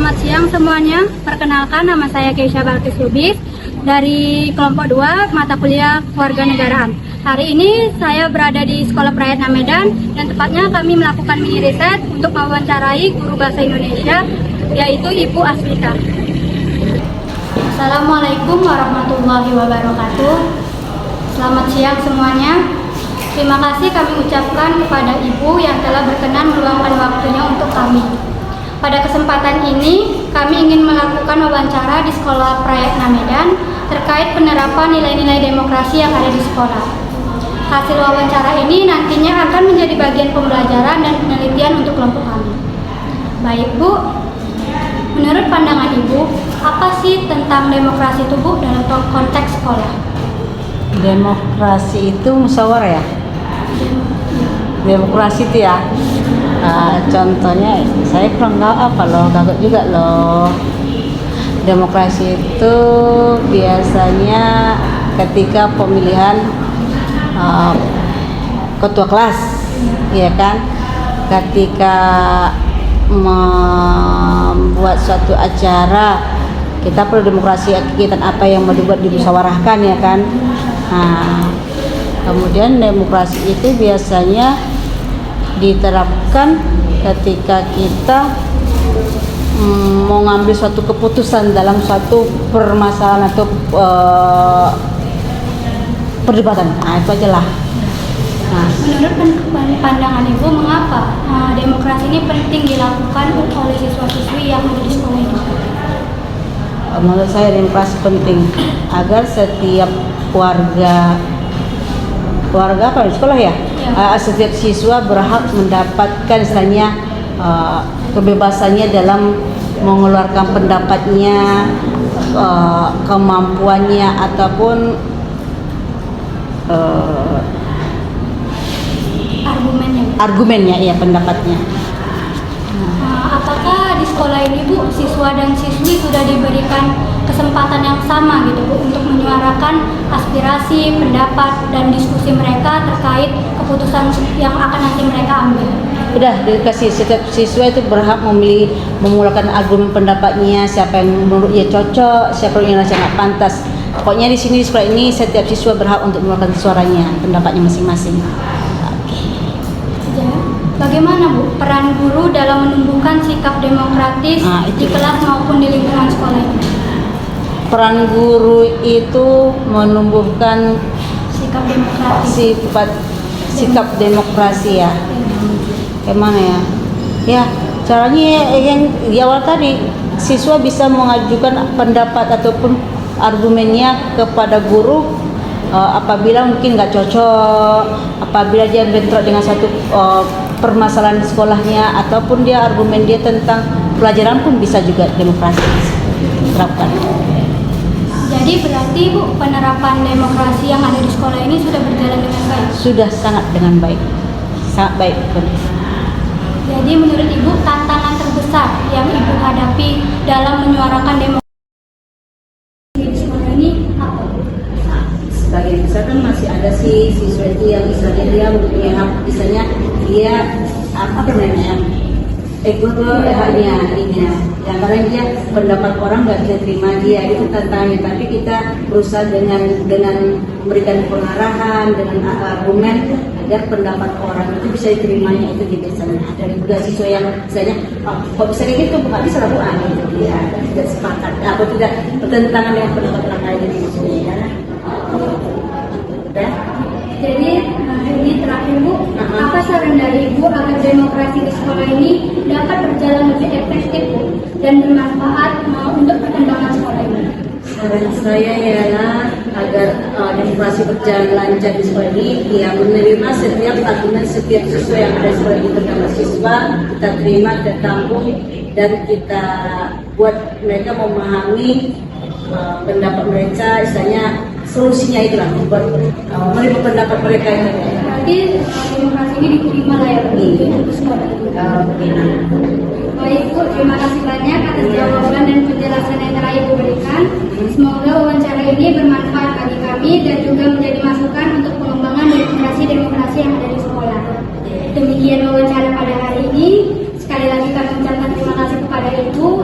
Selamat siang semuanya. Perkenalkan, nama saya Keisha Balkis Lubis dari kelompok 2 mata kuliah Kewarganegaraan. Hari ini saya berada di Sekolah Prayatna Medan dan tepatnya kami melakukan mini riset untuk mewawancarai guru bahasa Indonesia yaitu Ibu Asmita. Assalamualaikum warahmatullahi wabarakatuh. Selamat siang semuanya. Terima kasih kami ucapkan kepada Ibu yang telah berkenan meluangkan waktunya untuk kami. Pada kesempatan ini, kami ingin melakukan wawancara di Sekolah Prayatna Medan terkait penerapan nilai-nilai demokrasi yang ada di sekolah. Hasil wawancara ini nantinya akan menjadi bagian pembelajaran dan penelitian untuk kelompok kami. Baik Bu, menurut pandangan Ibu, apa sih tentang demokrasi itu Bu dalam konteks sekolah? Demokrasi itu musyawarah ya? Demokrasi itu ya? Contohnya saya kurang tahu apa loh, kaget juga loh. Demokrasi itu biasanya ketika pemilihan ketua kelas, ya kan? Ketika membuat suatu acara, kita perlu demokrasi, kegiatan apa yang mau dibuat dimusyawarahkan, ya kan? Nah, kemudian demokrasi itu biasanya diterapkan ketika kita mau ngambil suatu keputusan dalam suatu permasalahan atau perdebatan. Nah, itu aja lah. Nah, menurut pandangan Ibu, mengapa demokrasi ini penting dilakukan oleh siswa-siswi yang ada di sekolah ini? Menurut saya demokrasi penting agar setiap warga apa di sekolah ya? Setiap siswa berhak mendapatkan istilahnya kebebasannya dalam mengeluarkan pendapatnya, kemampuannya ataupun argumennya ya, pendapatnya. Apakah di sekolah ini Bu, siswa dan siswi sudah diberikan kesempatan yang sama gitu Bu untuk menyuarakan aspirasi, pendapat dan diskusi mereka terkait keputusan yang akan nanti mereka ambil? Udah dikasih, setiap siswa itu berhak memilih, mengeluarkan argumen pendapatnya, siapa yang menurutnya cocok, siapa yang rasa nggak pantas. Pokoknya di sini di sekolah ini setiap siswa berhak untuk mengeluarkan suaranya, pendapatnya masing-masing. Bagaimana Bu peran guru dalam menumbuhkan sikap demokratis di kelas maupun di lingkungan sekolah ini? Peran guru itu menumbuhkan sikap demokratis. Sikap demokrasi ya. Gimana ya? Ya, caranya yang di awal tadi, siswa bisa mengajukan pendapat ataupun argumennya kepada guru apabila mungkin nggak cocok, apabila dia bentrok dengan satu permasalahan di sekolahnya, ataupun dia argumen dia tentang pelajaran pun bisa juga demokrasi diterapkan. Jadi berarti Bu, penerapan demokrasi yang ada di sekolah ini sudah berjalan dengan baik? Sudah sangat dengan baik, sangat baik. Jadi menurut Ibu tantangan terbesar yang Ibu hadapi dalam menyuarakan demokrasi di sekolah ini apa? Sebagian besar kan masih ada sih siswa itu yang misalnya dia mempunyai hak, misalnya dia apa namanya haknya ini yang kadang dia pendapat orang nggak bisa terima, dia itu tantangannya, tapi kita berusaha dengan memberikan pengarahan dengan argumen agar pendapat orang itu bisa diterimanya, itu di biasanya dari juga siswa yang misalnya kok bisa kayak gitu, nggak bisa lakukan gitu, dia tidak sepakat atau tidak bertentangan dengan pendapat orang lain di sini ya. Jadi ini terakhir Bu, apa saran dari Ibu agar demokrasi di sekolah ini dapat berjalan lebih efektif Bu dan bermanfaat untuk perkembangan sekolah ini? Saran saya ialah agar demokrasi berjalan lancar di sekolah ini, ya menerima setiap argumen setiap siswa yang ada di sekolah ini, terutama siswa kita terima, kita tampung dan kita buat mereka memahami pendapat mereka, istilahnya solusinya itulah membuat menerima pendapat mereka ini. Berarti demokrasi ini diterima lah ya untuk sekolah ini. Baik Bu, terima kasih banyak atas jawaban dan penjelasan yang telah Ibu berikan. Semoga wawancara ini bermanfaat bagi kami dan juga menjadi masukan untuk pengembangan demokrasi yang ada di sekolah. Demikian wawancara pada hari ini. Sekali lagi kami ucapkan terima kasih kepada Ibu